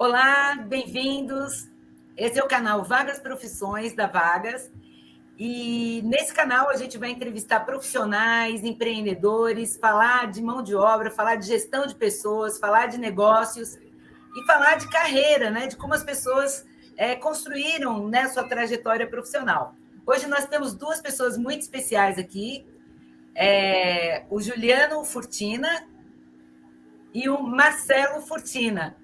Olá, bem-vindos. Esse é o canal Vagas Profissões da Vagas. E nesse canal a gente vai entrevistar profissionais, empreendedores, falar de mão de obra, falar de gestão de pessoas, falar de negócios e falar de carreira, né? De como as pessoas construíram, né, sua trajetória profissional. Hoje nós temos duas pessoas muito especiais aqui, o Juliano Furtina e o Marcelo Furtina.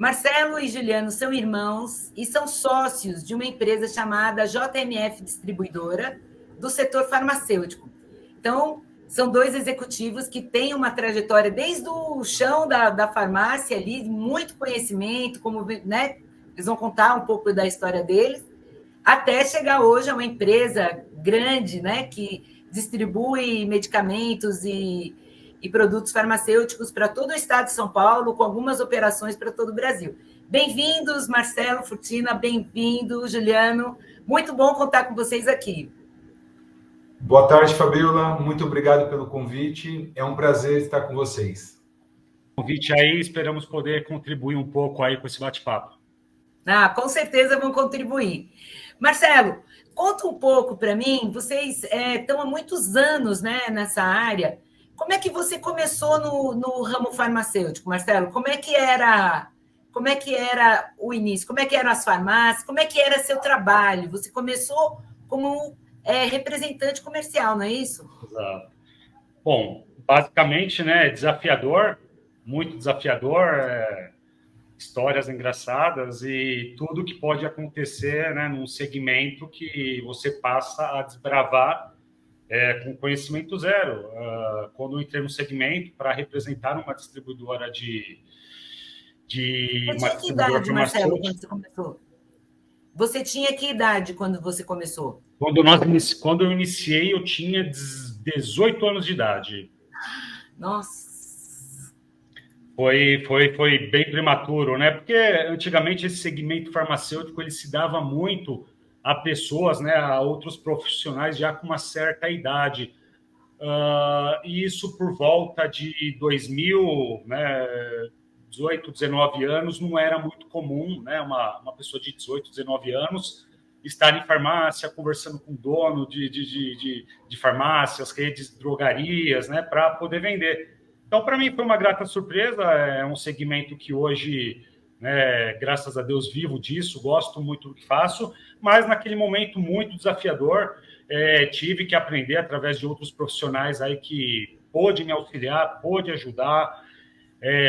Marcelo e Juliano são irmãos e são sócios de uma empresa chamada JMF Distribuidora, do setor farmacêutico. Então, são dois executivos que têm uma trajetória desde o chão da farmácia ali, muito conhecimento, como, né, eles vão contar um pouco da história deles, até chegar hoje a uma empresa grande, né, que distribui medicamentos e produtos farmacêuticos para todo o estado de São Paulo, com algumas operações para todo o Brasil. Bem-vindos, Marcelo Furtina, bem-vindo, Juliano. Muito bom contar com vocês aqui. Boa tarde, Fabiola. Muito obrigado pelo convite. É um prazer estar com vocês. Convite aí, esperamos poder contribuir um pouco aí com esse bate-papo. Com certeza vão contribuir. Marcelo, conta um pouco para mim, vocês estão há muitos anos, né, nessa área. Como é que você começou no ramo farmacêutico, Marcelo? Como é que era o início? Como é que eram as farmácias? Como é que era seu trabalho? Você começou como representante comercial, não é isso? Exato. Bom, basicamente, né, desafiador, muito desafiador, histórias engraçadas e tudo que pode acontecer, né, num segmento que você passa a desbravar com conhecimento zero. Quando eu entrei no segmento para representar uma distribuidora de uma distribuidora idade, Marcelo, quando você começou? Você tinha que idade quando você começou? Quando eu iniciei, eu tinha 18 anos de idade. Nossa! Foi bem prematuro, né? Porque antigamente esse segmento farmacêutico ele se dava muito a pessoas, né, a outros profissionais já com uma certa idade. E isso por volta de 2000, né, 18, 19 anos, não era muito comum, né, uma pessoa de 18, 19 anos estar em farmácia, conversando com o dono de farmácias, redes de drogarias, né, para poder vender. Então, para mim, foi uma grata surpresa. É um segmento que hoje, né, graças a Deus, vivo disso, gosto muito do que faço, mas naquele momento muito desafiador, tive que aprender através de outros profissionais aí que pôde me auxiliar, pôde ajudar,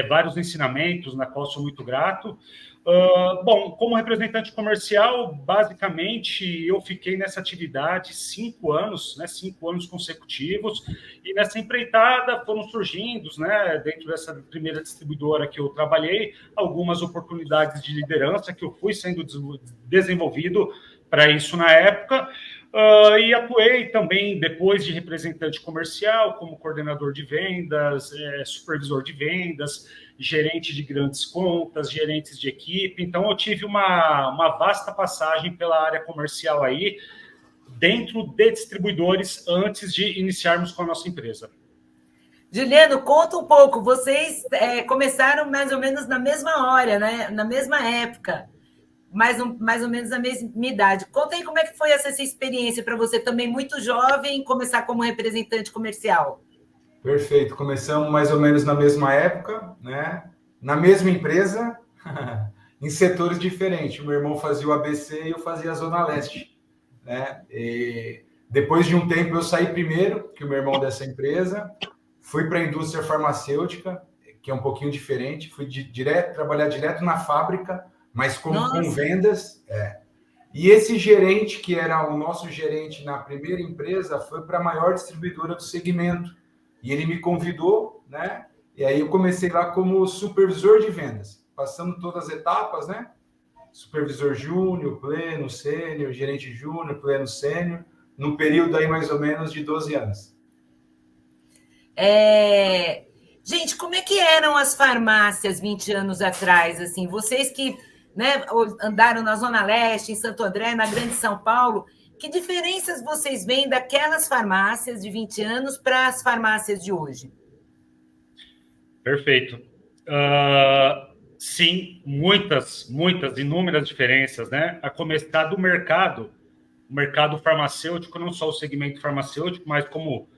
vários ensinamentos, na qual sou muito grato. Bom, como representante comercial, basicamente, eu fiquei nessa atividade 5 anos, né, 5 anos consecutivos, e nessa empreitada foram surgindo, né, dentro dessa primeira distribuidora que eu trabalhei, algumas oportunidades de liderança que eu fui sendo desenvolvido para isso na época, e atuei também, depois de representante comercial, como coordenador de vendas, supervisor de vendas, gerente de grandes contas, gerentes de equipe. Então, eu tive uma vasta passagem pela área comercial aí, dentro de distribuidores, antes de iniciarmos com a nossa empresa. Juliano, conta um pouco. Vocês começaram mais ou menos na mesma hora, né? Na mesma época. Mais ou menos a mesma idade. Conta aí como é que foi essa experiência para você também, muito jovem, começar como representante comercial. Perfeito. Começamos mais ou menos na mesma época, né? Na mesma empresa, em setores diferentes. O meu irmão fazia o ABC e eu fazia a Zona Leste, né? E depois de um tempo eu saí primeiro que o meu irmão dessa empresa, fui para a indústria farmacêutica, que é um pouquinho diferente, fui trabalhar direto na fábrica, mas com vendas. E esse gerente, que era o nosso gerente na primeira empresa, foi para a maior distribuidora do segmento. E ele me convidou, né? E aí eu comecei lá como supervisor de vendas, passando todas as etapas, né? Supervisor júnior, pleno, sênior, gerente júnior, pleno, sênior, num período aí mais ou menos de 12 anos. Gente, como é que eram as farmácias 20 anos atrás? Assim, vocês que, né, andaram na Zona Leste, em Santo André, na Grande São Paulo, que diferenças vocês veem daquelas farmácias de 20 anos para as farmácias de hoje? Perfeito. Sim, muitas, inúmeras diferenças, né? A começar do mercado, o mercado farmacêutico, não só o segmento farmacêutico, mas como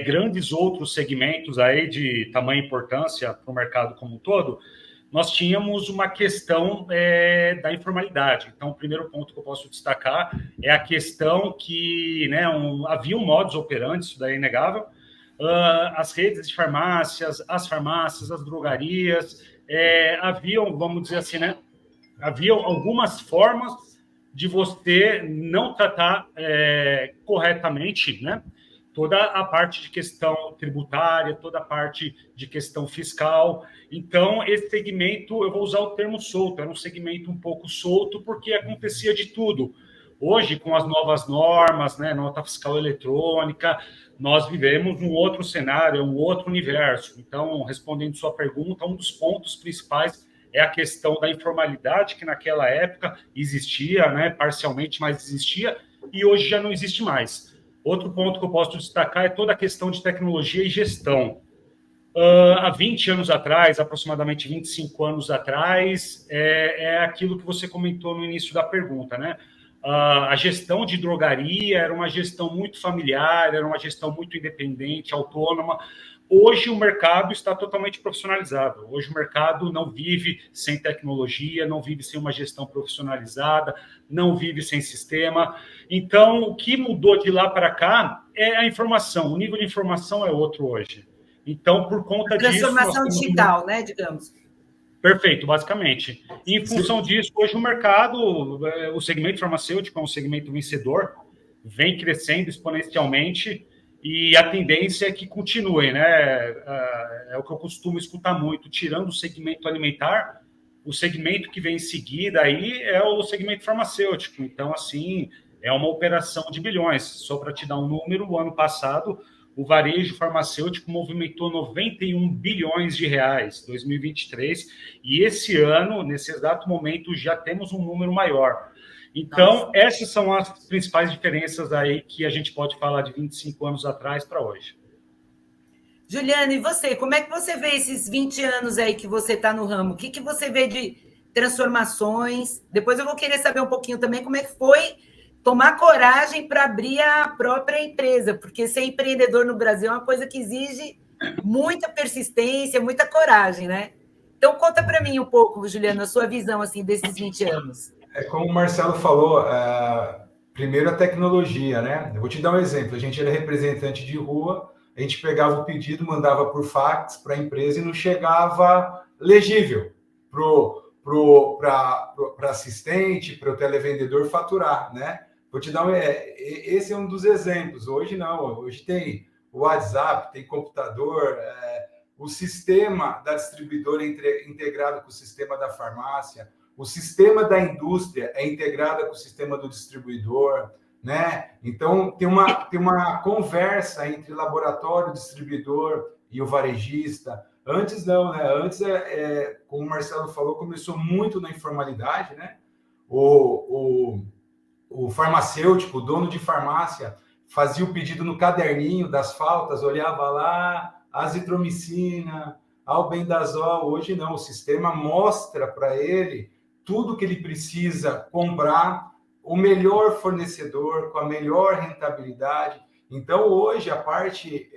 grandes outros segmentos aí de tamanha importância para o mercado como um todo, nós tínhamos uma questão da informalidade. Então, o primeiro ponto que eu posso destacar é a questão que, né, havia um modus operandi, isso daí é inegável, as redes de farmácias, as drogarias, haviam, vamos dizer assim, né, haviam algumas formas de você não tratar corretamente, né, toda a parte de questão tributária, toda a parte de questão fiscal. Então, esse segmento, eu vou usar o termo solto, era um segmento um pouco solto, porque acontecia de tudo. Hoje, com as novas normas, né, nota fiscal eletrônica, nós vivemos um outro cenário, um outro universo. Então, respondendo sua pergunta, um dos pontos principais é a questão da informalidade, que naquela época existia, né, parcialmente, mas existia, e hoje já não existe mais. Outro ponto que eu posso destacar é toda a questão de tecnologia e gestão. Há 20 anos atrás, aproximadamente 25 anos atrás, é aquilo que você comentou no início da pergunta, né? A gestão de drogaria era uma gestão muito familiar, era uma gestão muito independente, autônoma. Hoje o mercado está totalmente profissionalizado. Hoje o mercado não vive sem tecnologia, não vive sem uma gestão profissionalizada, não vive sem sistema. Então, o que mudou de lá para cá é a informação. O nível de informação é outro hoje. Então, por conta disso... Transformação digital, né, digamos. Perfeito, basicamente. E, em função disso, hoje o mercado, o segmento farmacêutico é um segmento vencedor, vem crescendo exponencialmente e a tendência é que continue, né? É o que eu costumo escutar muito, tirando o segmento alimentar, o segmento que vem em seguida aí é o segmento farmacêutico. Então, assim, é uma operação de bilhões. Só para te dar um número, o ano passado, o varejo farmacêutico movimentou 91 bilhões de reais, 2023, e esse ano, nesse exato momento, já temos um número maior. Então, essas são as principais diferenças aí que a gente pode falar de 25 anos atrás para hoje. Juliana, e você? Como é que você vê esses 20 anos aí que você está no ramo? O que você vê de transformações? Depois eu vou querer saber um pouquinho também como é que foi tomar coragem para abrir a própria empresa, porque ser empreendedor no Brasil é uma coisa que exige muita persistência, muita coragem, né? Então, conta para mim um pouco, Juliana, a sua visão assim, desses 20 anos. Como o Marcelo falou, primeiro a tecnologia, né? Eu vou te dar um exemplo. A gente era representante de rua, a gente pegava o pedido, mandava por fax para a empresa e não chegava legível para assistente, para o televendedor faturar, né? Vou te dar esse é um dos exemplos. Hoje não, hoje tem o WhatsApp, tem computador, o sistema da distribuidora é integrado com o sistema da farmácia, o sistema da indústria é integrado com o sistema do distribuidor, né? Então, tem uma conversa entre laboratório, distribuidor e o varejista. Antes não, né? Antes, como o Marcelo falou, começou muito na informalidade, né? O farmacêutico, o dono de farmácia, fazia o pedido no caderninho das faltas, olhava lá, azitromicina, albendazol. Hoje não, o sistema mostra para ele tudo que ele precisa comprar, o melhor fornecedor, com a melhor rentabilidade. Então, hoje, a parte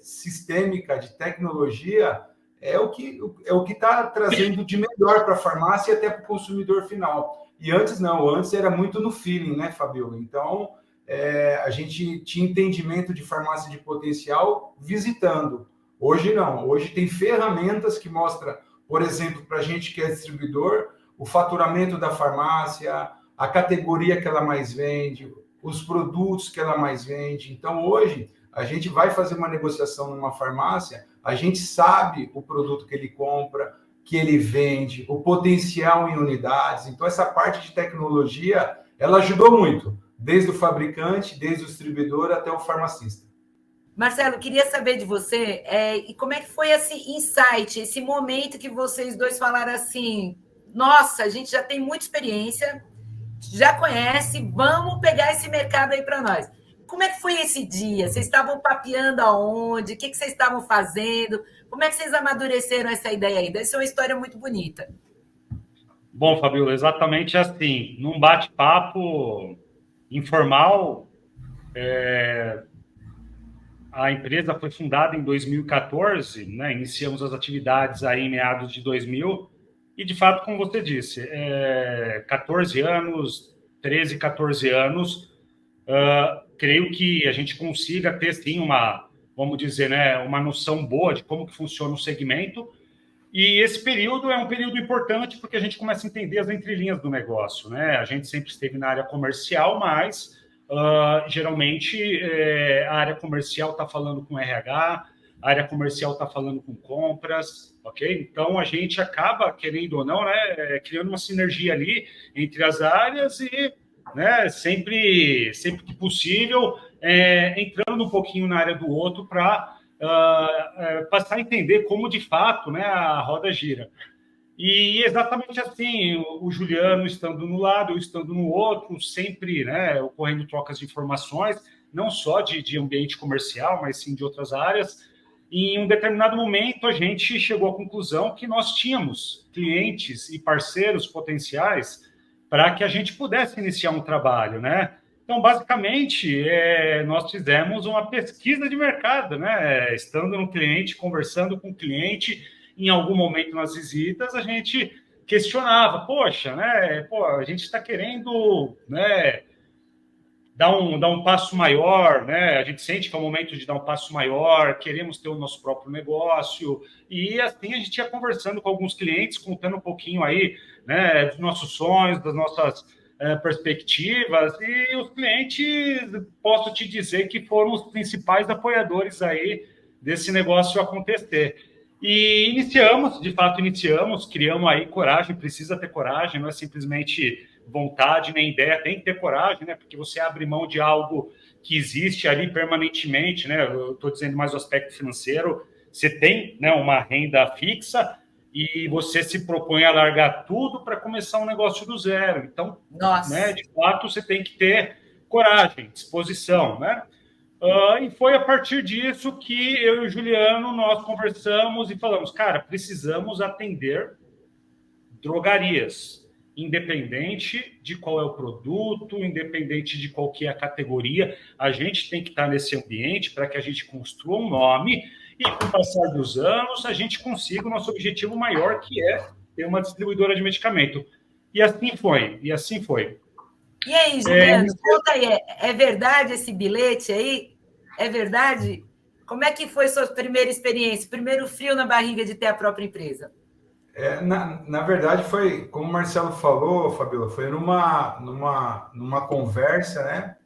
sistêmica de tecnologia é o que está trazendo de melhor para a farmácia e até para o consumidor final. E antes não, antes era muito no feeling, né, Fabiola? Então, a gente tinha entendimento de farmácia de potencial visitando. Hoje não, hoje tem ferramentas que mostram, por exemplo, para a gente que é distribuidor, o faturamento da farmácia, a categoria que ela mais vende, os produtos que ela mais vende. Então, hoje, a gente vai fazer uma negociação numa farmácia, a gente sabe o produto que ele compra, que ele vende, o potencial em unidades. Então, essa parte de tecnologia, ela ajudou muito, desde o fabricante, desde o distribuidor até o farmacista. Marcelo, queria saber de você, e como é que foi esse insight, esse momento que vocês dois falaram assim, nossa, a gente já tem muita experiência, já conhece, vamos pegar esse mercado aí para nós. Como é que foi esse dia? Vocês estavam papeando aonde? O que vocês estavam fazendo? Como é que vocês amadureceram essa ideia aí? Deve ser uma história muito bonita. Bom, Fabiola, exatamente assim. Num bate-papo informal, a empresa foi fundada em 2014, né? Iniciamos as atividades aí em meados de 2000, e de fato, como você disse, 14 anos, 13, 14 anos, creio que a gente consiga ter, sim, vamos dizer, né, uma noção boa de como que funciona o segmento. E esse período é um período importante porque a gente começa a entender as entrelinhas do negócio, né? A gente sempre esteve na área comercial, mas geralmente a área comercial está falando com RH, a área comercial está falando com compras, ok? Então a gente acaba, querendo ou não, né, criando uma sinergia ali entre as áreas e, né, sempre que possível, entrando um pouquinho na área do outro para passar a entender como de fato, né, a roda gira. E exatamente assim, o Juliano estando no lado, eu estando no outro, sempre, né, ocorrendo trocas de informações, não só de ambiente comercial, mas sim de outras áreas. E em um determinado momento, a gente chegou à conclusão que nós tínhamos clientes e parceiros potenciais para que a gente pudesse iniciar um trabalho, né? Então, basicamente, nós fizemos uma pesquisa de mercado, né? Estando no cliente, conversando com o cliente, em algum momento nas visitas, a gente questionava, poxa, né? Pô, a gente está querendo, né, dar um passo maior, né? A gente sente que é o momento de dar um passo maior, queremos ter o nosso próprio negócio, e assim a gente ia conversando com alguns clientes, contando um pouquinho aí, né, dos nossos sonhos, das nossas perspectivas, e os clientes, posso te dizer que foram os principais apoiadores aí desse negócio acontecer. E de fato iniciamos, criamos aí coragem, precisa ter coragem, não é simplesmente vontade nem ideia, tem que ter coragem, né? Porque você abre mão de algo que existe ali permanentemente, né? Eu estou dizendo mais o aspecto financeiro, você tem, né, uma renda fixa, e você se propõe a largar tudo para começar um negócio do zero. Então, né, de fato, você tem que ter coragem, disposição, né? E foi a partir disso que eu e o Juliano, nós conversamos e falamos, cara, precisamos atender drogarias, independente de qual é o produto, independente de qual que é a categoria, a gente tem que estar nesse ambiente para que a gente construa um nome e, com o passar dos anos, a gente consiga o nosso objetivo maior, que é ter uma distribuidora de medicamento. E assim foi, e assim foi. E aí, Juliano, conta aí, é verdade esse bilhete aí? É verdade? Como é que foi sua primeira experiência, primeiro frio na barriga de ter a própria empresa? Na verdade, foi, como o Marcelo falou, Fabiola, foi numa conversa, né?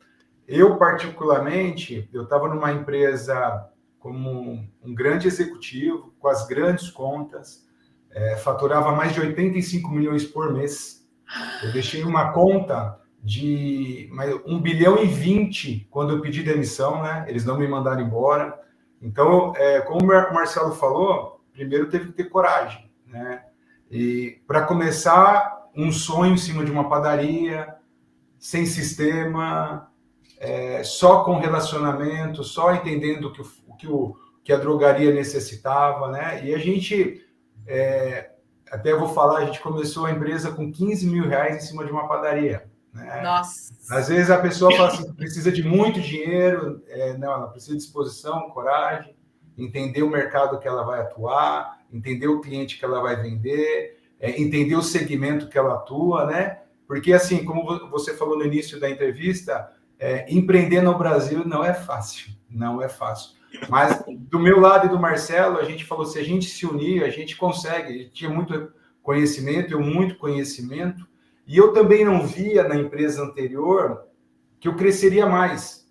Eu, particularmente, eu estava numa empresa como um grande executivo, com as grandes contas, faturava mais de 85 milhões por mês. Eu deixei uma conta de 1 bilhão e 20 quando eu pedi demissão, né? Eles não me mandaram embora. Então, como o Marcelo falou, primeiro teve que ter coragem, né? E para começar um sonho em cima de uma padaria, sem sistema, só com relacionamento, só entendendo o que a drogaria necessitava, né? E a gente, até eu vou falar, a gente começou a empresa com 15 mil reais em cima de uma padaria, né? Nossa! Às vezes a pessoa fala assim, precisa de muito dinheiro, não, ela precisa de disposição, coragem, entender o mercado que ela vai atuar, entender o cliente que ela vai vender, entender o segmento que ela atua, né? Porque, assim, como você falou no início da entrevista, empreender no Brasil não é fácil, não é fácil. Mas, do meu lado e do Marcelo, a gente falou, se a gente se unir, a gente consegue. A gente tinha muito conhecimento, muito conhecimento, e eu também não via na empresa anterior que eu cresceria mais,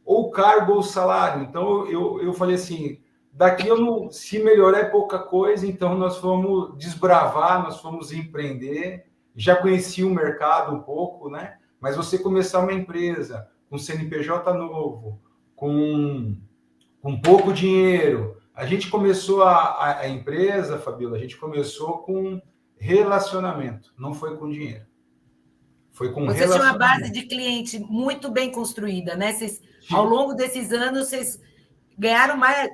ou cargo ou salário. Então, eu falei assim, daqui se melhorar é pouca coisa, então nós vamos desbravar, nós vamos empreender. Já conheci o mercado um pouco, né? Mas você começar uma empresa com CNPJ novo, com pouco dinheiro. A gente começou a empresa, Fabiola, a gente começou com relacionamento, não foi com dinheiro. Foi com Você tinha uma base de cliente muito bem construída, né? Ao longo desses anos, vocês ganharam mais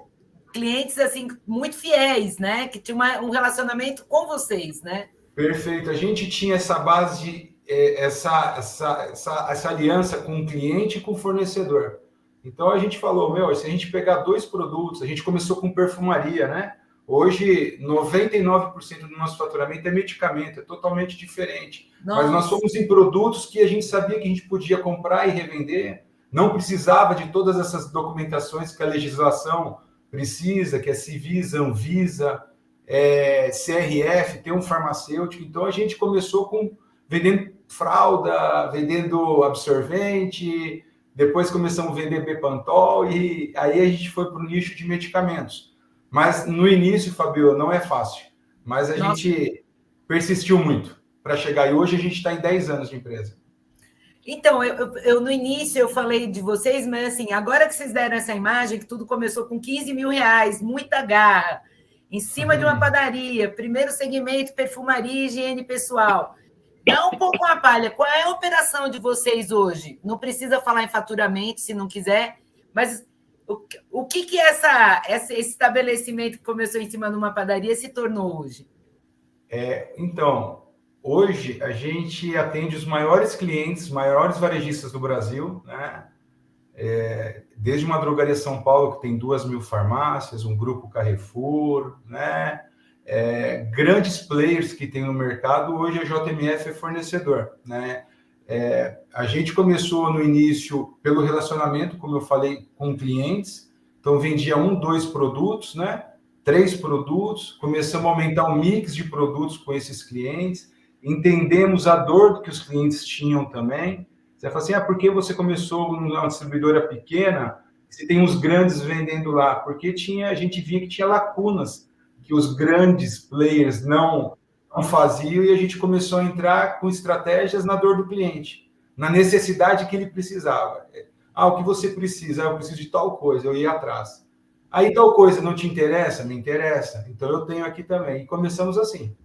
clientes assim muito fiéis, né? Que tinham um relacionamento com vocês, né? Perfeito. A gente tinha essa base, essa aliança com o cliente e com o fornecedor. Então a gente falou, se a gente pegar 2 produtos, a gente começou com perfumaria, né? Hoje, 99% do nosso faturamento é medicamento, é totalmente diferente. Nossa. Mas nós fomos em produtos que a gente sabia que a gente podia comprar e revender, não precisava de todas essas documentações que a legislação precisa, que é Civisa, Anvisa, CRF, tem um farmacêutico. Então a gente começou vendendo fralda, vendendo absorvente, depois começamos a vender Bepantol e aí a gente foi para o nicho de medicamentos. Mas no início, Fabio, não é fácil. Mas a gente persistiu muito para chegar. E hoje a gente está em 10 anos de empresa. Então, eu no início eu falei de vocês, mas assim, agora que vocês deram essa imagem, que tudo começou com 15 mil reais, muita garra, em cima de uma padaria, primeiro segmento, perfumaria e higiene pessoal. Dá um pouco uma palha. Qual é a operação de vocês hoje? Não precisa falar em faturamento, se não quiser, mas o que esse estabelecimento que começou em cima de uma padaria se tornou hoje? Então, hoje a gente atende os maiores clientes, maiores varejistas do Brasil, né? Desde uma drogaria São Paulo, que tem 2.000 farmácias, um grupo Carrefour, né? Grandes players que tem no mercado, hoje a JMF é fornecedor, né? A gente começou no início pelo relacionamento, como eu falei, com clientes, então vendia 1, 2 produtos, né? 3 produtos, começamos a aumentar o mix de produtos com esses clientes, entendemos a dor que os clientes tinham também. Você fala assim, por que você começou numa distribuidora pequena, se tem os grandes vendendo lá? Porque a gente via que tinha lacunas que os grandes players não faziam, e a gente começou a entrar com estratégias na dor do cliente, na necessidade que ele precisava. O que você precisa? Eu preciso de tal coisa, eu ia atrás. Aí tal coisa não te interessa? Me interessa. Então eu tenho aqui também. E começamos assim.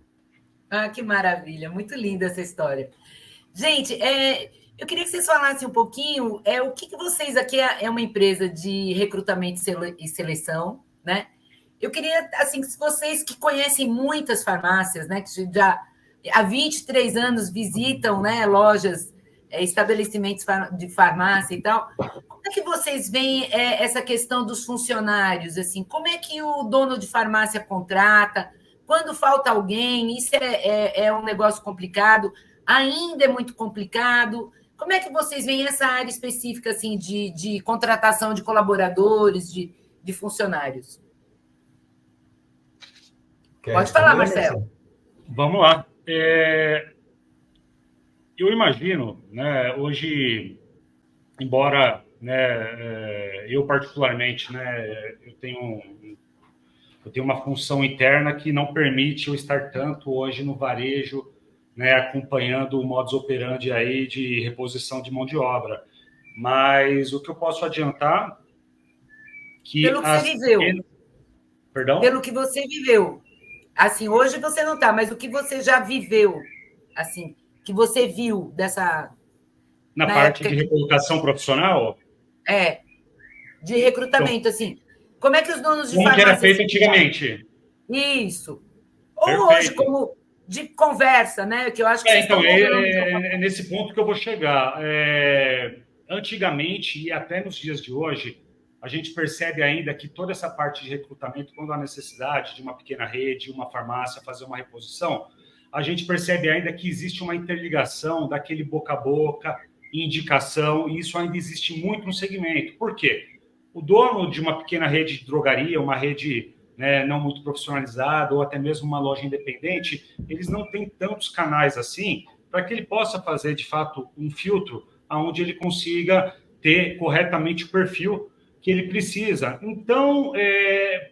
Que maravilha, muito linda essa história. Gente, eu queria que vocês falassem um pouquinho, o que vocês aqui é uma empresa de recrutamento e seleção, né? Eu queria, assim, se vocês que conhecem muitas farmácias, né, que já há 23 anos visitam, né, lojas, estabelecimentos de farmácia e tal, como é que vocês veem essa questão dos funcionários? Assim, como é que o dono de farmácia contrata? Quando falta alguém, isso é um negócio complicado? Ainda é muito complicado? Como é que vocês veem essa área específica assim, de contratação de colaboradores, de funcionários? Pode falar, Marcelo. Vamos lá. Eu imagino, né, hoje, embora, né, eu particularmente, né, eu tenho uma função interna que não permite eu estar tanto hoje no varejo, né, acompanhando o modus operandi aí de reposição de mão de obra. Mas o que eu posso adiantar que pelo que você viveu. Perdão? Pelo que você viveu. Assim, hoje você não está, mas o que você já viveu, assim, que você viu dessa... Na parte de recolocação profissional? De recrutamento, então, assim. Como é que os donos de farmácia... Como que era feito antigamente? Isso. Ou perfeito. Hoje, como de conversa, né? Que eu acho que então, é nesse ponto que eu vou chegar. Antigamente, e até nos dias de hoje, a gente percebe ainda que toda essa parte de recrutamento, quando há necessidade de uma pequena rede, uma farmácia fazer uma reposição, a gente percebe ainda que existe uma interligação daquele boca a boca, indicação, e isso ainda existe muito no segmento. Por quê? O dono de uma pequena rede de drogaria, uma rede, né, não muito profissionalizada, ou até mesmo uma loja independente, eles não têm tantos canais assim para que ele possa fazer, de fato, um filtro onde ele consiga ter corretamente o perfil que ele precisa. Então,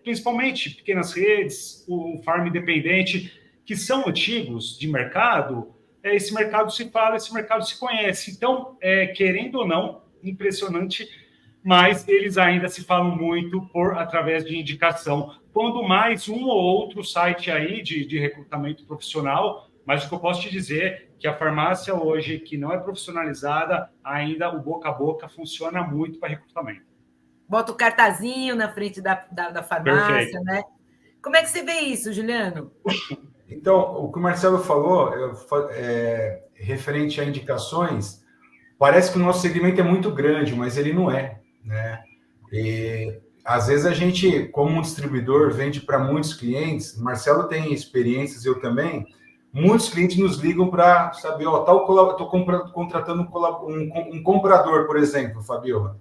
principalmente pequenas redes, o farm independente, que são antigos de mercado, esse mercado se fala, esse mercado se conhece. Então, querendo ou não, impressionante, mas eles ainda se falam muito através de indicação. Quando mais um ou outro site aí de recrutamento profissional, mas o que eu posso te dizer é que a farmácia hoje, que não é profissionalizada, ainda o boca a boca funciona muito para recrutamento. Bota o cartazinho na frente da farmácia, perfeito, né? Como é que você vê isso, Juliano? Então, o que o Marcelo falou, referente a indicações, parece que o nosso segmento é muito grande, mas ele não é, né? E, às vezes a gente, como um distribuidor, vende para muitos clientes. Marcelo tem experiências, eu também. Muitos clientes nos ligam para saber, ó, estou contratando um comprador, por exemplo, Fabiola.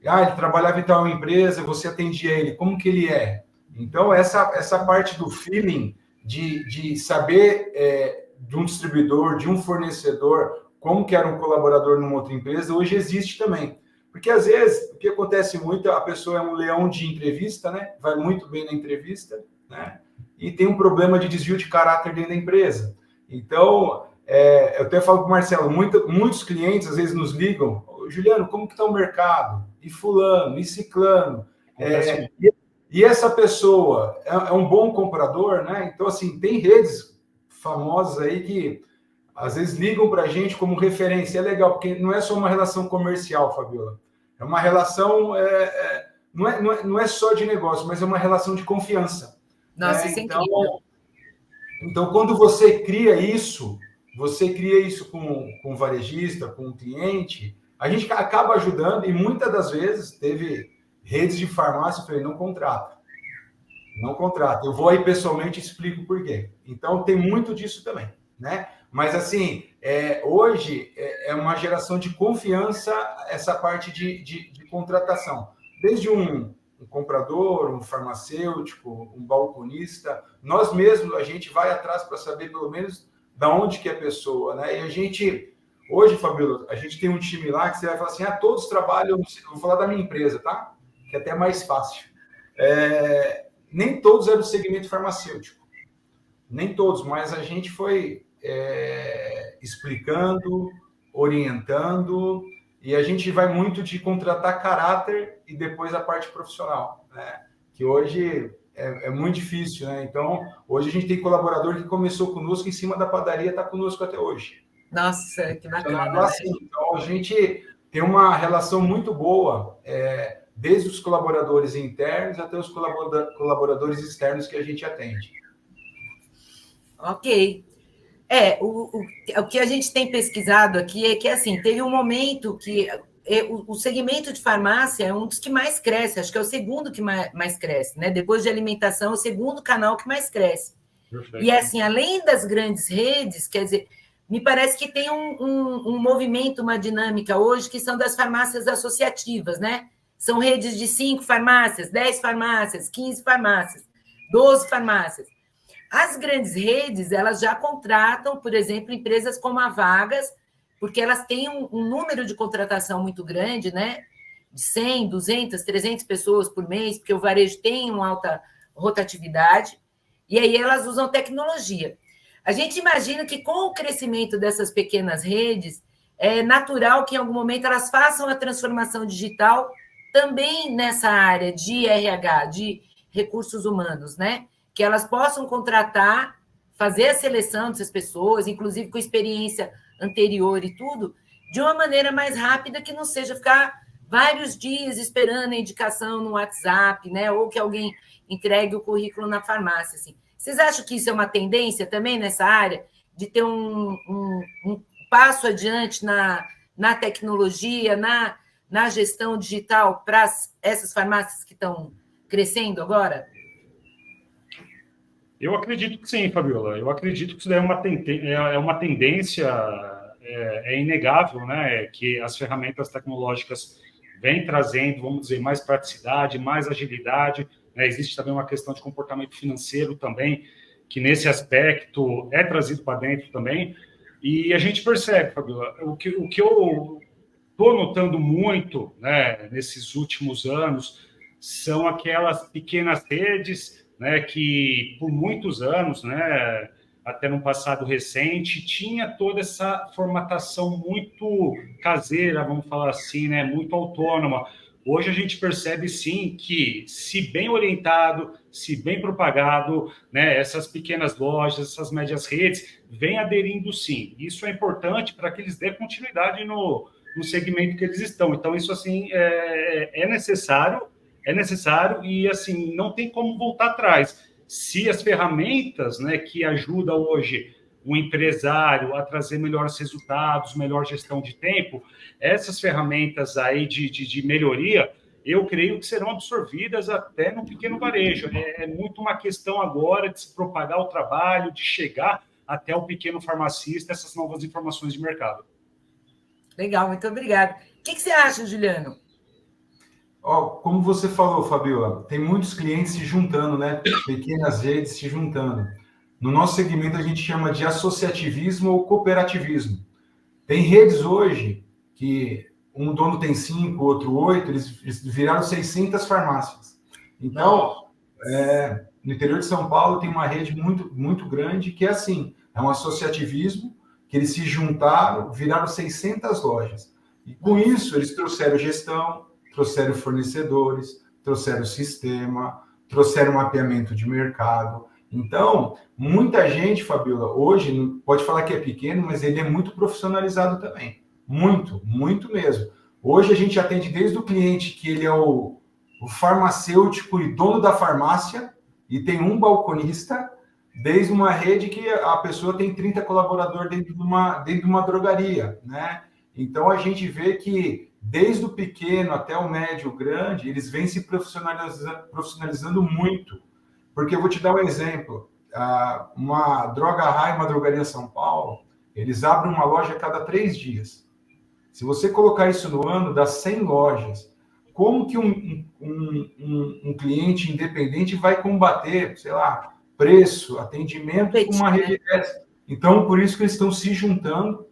Ah, ele trabalhava em tal empresa, você atendia ele, como que ele é? Então, essa parte do feeling, de saber de um distribuidor, de um fornecedor, como que era um colaborador numa outra empresa, hoje existe também. Porque, às vezes, o que acontece muito, a pessoa é um leão de entrevista, né? Vai muito bem na entrevista, né? E tem um problema de desvio de caráter dentro da empresa. Então, eu até falo para o Marcelo, muitos clientes, às vezes, nos ligam, Juliano, como que está o mercado? E fulano, e ciclano. E essa pessoa é um bom comprador, né? Então, assim, tem redes famosas aí que às vezes ligam para a gente como referência. É legal, porque não é só uma relação comercial, Fabiola. É uma relação, não é só de negócio, mas é uma relação de confiança. Nossa, né? isso é incrível. Então, quando você cria isso com o varejista, com o cliente, a gente acaba ajudando e muitas das vezes teve redes de farmácia, eu falei, não contrata. Não contrata. Eu vou aí pessoalmente e explico por quê. Então, tem muito disso também, né? Mas, assim, hoje é uma geração de confiança essa parte de contratação. Desde um comprador, um farmacêutico, um balconista, nós mesmos, a gente vai atrás para saber, pelo menos, da onde que é a pessoa, né? E a gente, hoje, Fabiola, a gente tem um time lá que você vai falar assim, todos trabalham, vou falar da minha empresa, tá? Que é até mais fácil. Nem todos eram do segmento farmacêutico. Nem todos, mas a gente foi explicando, orientando, e a gente vai muito de contratar caráter e depois a parte profissional, né? Que hoje é muito difícil, né? Então, hoje a gente tem colaborador que começou conosco em cima da padaria, está conosco até hoje. Nossa, que bacana. Assim, né? Então, a gente tem uma relação muito boa, desde os colaboradores internos até os colaboradores externos que a gente atende. Ok. O que a gente tem pesquisado aqui é que, assim, teve um momento que o segmento de farmácia é um dos que mais cresce, acho que é o segundo que mais cresce, né? Depois de alimentação, é o segundo canal que mais cresce. Perfeito. E, assim, além das grandes redes, quer dizer, me parece que tem um movimento, uma dinâmica hoje, que são das farmácias associativas, né? São redes de 5 farmácias, 10 farmácias, 15 farmácias, 12 farmácias. As grandes redes, elas já contratam, por exemplo, empresas como a Vagas, porque elas têm um número de contratação muito grande, né? De 100, 200, 300 pessoas por mês, porque o varejo tem uma alta rotatividade, e aí elas usam tecnologia. A gente imagina que com o crescimento dessas pequenas redes, é natural que em algum momento elas façam a transformação digital também nessa área de RH, de recursos humanos, né? Que elas possam contratar, fazer a seleção dessas pessoas, inclusive com experiência anterior e tudo, de uma maneira mais rápida, que não seja ficar vários dias esperando a indicação no WhatsApp, né? Ou que alguém entregue o currículo na farmácia. Assim. Vocês acham que isso é uma tendência também nessa área, de ter um passo adiante na tecnologia, na gestão digital para essas farmácias que estão crescendo agora? Eu acredito que sim, Fabiola. Eu acredito que isso daí é uma tendência, inegável, né? Que as ferramentas tecnológicas vêm trazendo, vamos dizer, mais praticidade, mais agilidade. Né? Existe também uma questão de comportamento financeiro também, que nesse aspecto é trazido para dentro também. E a gente percebe, Fabiola, o que eu estou notando muito, né, nesses últimos anos são aquelas pequenas redes, né, que por muitos anos, né, até no passado recente, tinha toda essa formatação muito caseira, vamos falar assim, né, muito autônoma. Hoje a gente percebe, sim, que, se bem orientado, se bem propagado, né, essas pequenas lojas, essas médias redes, vêm aderindo, sim. Isso é importante para que eles dêem continuidade no segmento que eles estão. Então, isso, assim, é necessário e, assim, não tem como voltar atrás. se as ferramentas, né, que ajudam hoje o empresário a trazer melhores resultados, melhor gestão de tempo, essas ferramentas aí de melhoria, eu creio que serão absorvidas até no pequeno varejo. É muito uma questão agora de se propagar o trabalho, de chegar até o pequeno farmacista, essas novas informações de mercado. Legal, muito obrigada. O que você acha, Juliano? Como você falou, Fabiola, tem muitos clientes se juntando, né? Pequenas redes se juntando. No nosso segmento, a gente chama de associativismo ou cooperativismo. Tem redes hoje que um dono tem 5, outro 8, eles viraram 600 farmácias. Então, no interior de São Paulo tem uma rede muito, muito grande que é assim, é um associativismo que eles se juntaram, viraram 600 lojas. E com isso, eles trouxeram gestão, trouxeram fornecedores, trouxeram sistema, trouxeram mapeamento de mercado. Então, muita gente, Fabiola, hoje, pode falar que é pequeno, mas ele é muito profissionalizado também. Muito, muito mesmo. Hoje a gente atende desde o cliente que ele é o farmacêutico e dono da farmácia e tem um balconista, desde uma rede que a pessoa tem 30 colaboradores dentro de uma drogaria, né? Então, a gente vê que desde o pequeno até o médio, grande, eles vêm se profissionalizando muito. Porque eu vou te dar um exemplo. Uma Droga Raia, uma drogaria São Paulo, eles abrem uma loja a cada 3 dias. Se você colocar isso no ano, dá 100 lojas. Como que um cliente independente vai combater, sei lá, preço, atendimento com uma rede dessa? Então, por isso que eles estão se juntando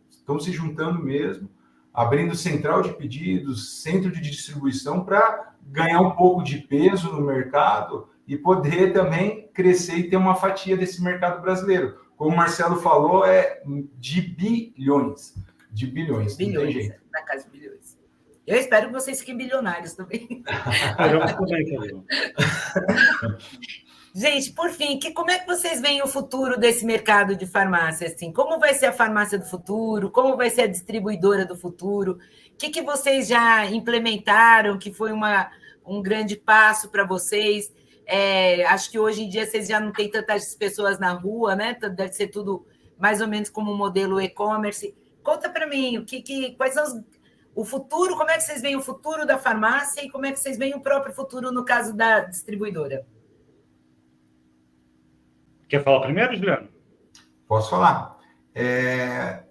mesmo, abrindo central de pedidos, centro de distribuição para ganhar um pouco de peso no mercado e poder também crescer e ter uma fatia desse mercado brasileiro. Como o Marcelo falou, é de bilhões. De bilhões, não tem jeito. Na casa de bilhões. Eu espero que vocês fiquem bilionários também. Gente, por fim, como é que vocês veem o futuro desse mercado de farmácia? Assim? Como vai ser a farmácia do futuro? Como vai ser a distribuidora do futuro? O que vocês já implementaram que foi um grande passo para vocês? Acho que hoje em dia vocês já não têm tantas pessoas na rua, né? Deve ser tudo mais ou menos como um modelo e-commerce. Conta para mim, quais são o futuro, como é que vocês veem o futuro da farmácia e como é que vocês veem o próprio futuro no caso da distribuidora? Quer falar primeiro, Juliano? Posso falar.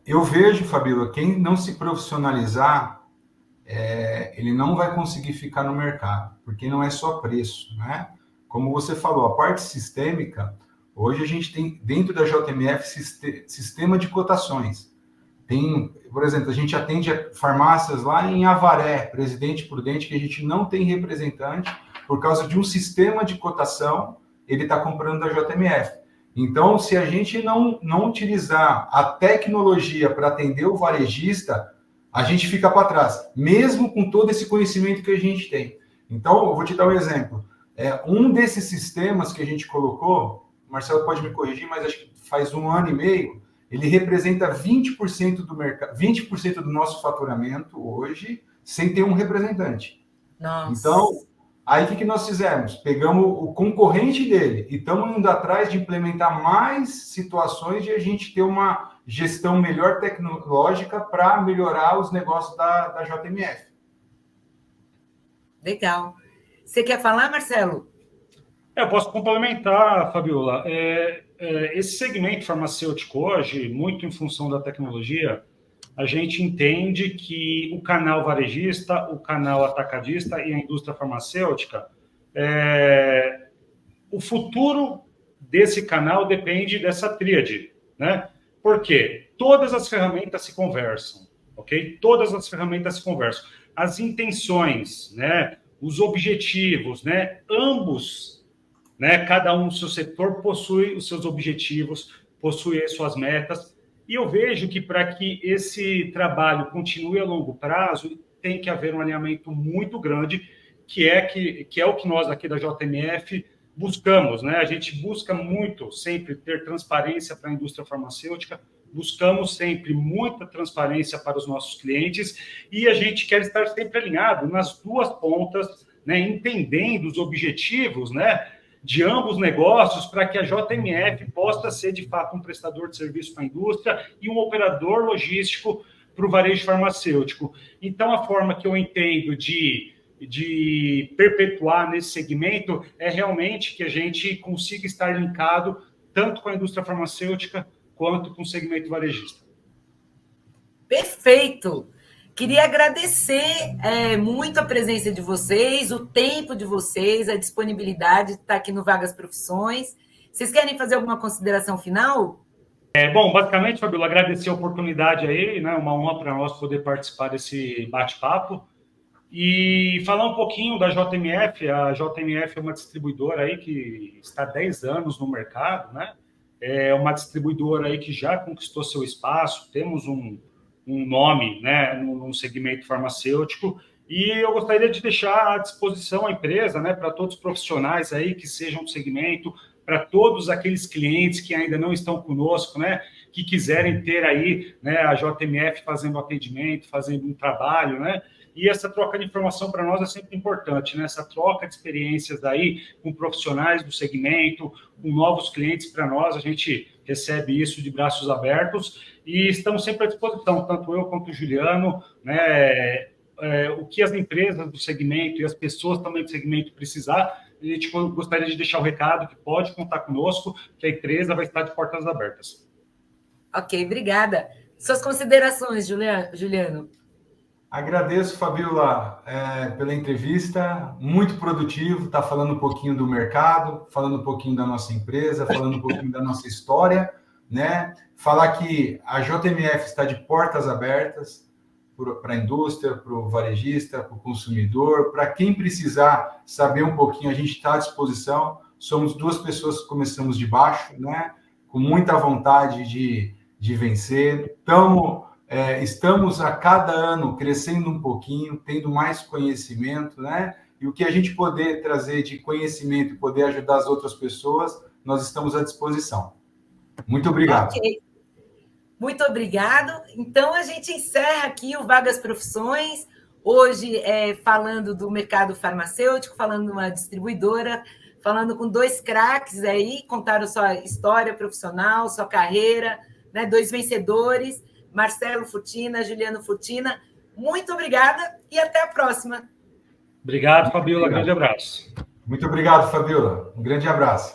Eu vejo, Fabíola, quem não se profissionalizar, ele não vai conseguir ficar no mercado, porque não é só preço, né? Como você falou, a parte sistêmica, hoje a gente tem, dentro da JMF, sistema de cotações. Por exemplo, a gente atende farmácias lá em Avaré, Presidente Prudente, que a gente não tem representante, por causa de um sistema de cotação, ele está comprando da JMF. Então, se a gente não utilizar a tecnologia para atender o varejista, a gente fica para trás, mesmo com todo esse conhecimento que a gente tem. Então, eu vou te dar um exemplo. Um desses sistemas que a gente colocou, o Marcelo pode me corrigir, mas acho que faz 1 ano e meio, ele representa 20% do mercado, 20% do nosso faturamento hoje, sem ter um representante. Nossa. Então, aí o que nós fizemos? Pegamos o concorrente dele e estamos indo atrás de implementar mais situações de a gente ter uma gestão melhor tecnológica para melhorar os negócios da JMF. Legal. Você quer falar, Marcelo? Eu posso complementar, Fabiola. Esse segmento farmacêutico hoje, muito em função da tecnologia, a gente entende que o canal varejista, o canal atacadista e a indústria farmacêutica, o futuro desse canal depende dessa tríade, né? Por quê? Todas as ferramentas se conversam, ok? Todas as ferramentas se conversam. As intenções, né? Os objetivos, né? Ambos, né? Cada um no seu setor possui os seus objetivos, possui as suas metas. E eu vejo que para que esse trabalho continue a longo prazo, tem que haver um alinhamento muito grande, que é o que nós aqui da JMF buscamos, né? A gente busca muito sempre ter transparência para a indústria farmacêutica, buscamos sempre muita transparência para os nossos clientes e a gente quer estar sempre alinhado nas duas pontas, né? Entendendo os objetivos, né? de ambos negócios para que a JMF possa ser, de fato, um prestador de serviço para a indústria e um operador logístico para o varejo farmacêutico. Então, a forma que eu entendo de perpetuar nesse segmento é realmente que a gente consiga estar linkado tanto com a indústria farmacêutica quanto com o segmento varejista. Perfeito! Queria agradecer muito a presença de vocês, o tempo de vocês, a disponibilidade de estar aqui no Vagas Profissões. Vocês querem fazer alguma consideração final? Bom, basicamente, Fabíola, agradecer a oportunidade aí, né? Uma honra para nós poder participar desse bate-papo. E falar um pouquinho da JMF. A JMF é uma distribuidora aí que está há 10 anos no mercado, né? É uma distribuidora aí que já conquistou seu espaço, temos um nome, né, no segmento farmacêutico, e eu gostaria de deixar à disposição a empresa, né, para todos os profissionais aí que sejam do segmento, para todos aqueles clientes que ainda não estão conosco, né, que quiserem ter aí, né, a JMF fazendo atendimento, fazendo um trabalho, né, e essa troca de informação para nós é sempre importante, né, essa troca de experiências aí com profissionais do segmento, com novos clientes para nós, a gente recebe isso de braços abertos e estamos sempre à disposição, tanto eu quanto o Juliano, né, o que as empresas do segmento e as pessoas também do segmento precisar, a gente gostaria de deixar o recado que pode contar conosco, que a empresa vai estar de portas abertas. Ok, obrigada. Suas considerações, Juliano? Agradeço, Fabíola, pela entrevista, muito produtivo, está falando um pouquinho do mercado, falando um pouquinho da nossa empresa, falando um pouquinho da nossa história, né? Falar que a JMF está de portas abertas para a indústria, para o varejista, para o consumidor, para quem precisar saber um pouquinho, a gente está à disposição. Somos duas pessoas que começamos de baixo, né? Com muita vontade de vencer. Estamos a cada ano crescendo um pouquinho, tendo mais conhecimento, né? E o que a gente poder trazer de conhecimento e poder ajudar as outras pessoas, nós estamos à disposição. Muito obrigado. Ok. Muito obrigado. Então, a gente encerra aqui o Vagas Profissões, hoje falando do mercado farmacêutico, falando de uma distribuidora, falando com dois craques aí, contaram sua história profissional, sua carreira, né? Dois vencedores, Marcelo Futina, Juliano Futina. Muito obrigada e até a próxima. Obrigado, Fabíola. Grande abraço. Muito obrigado, Fabíola. Um grande abraço.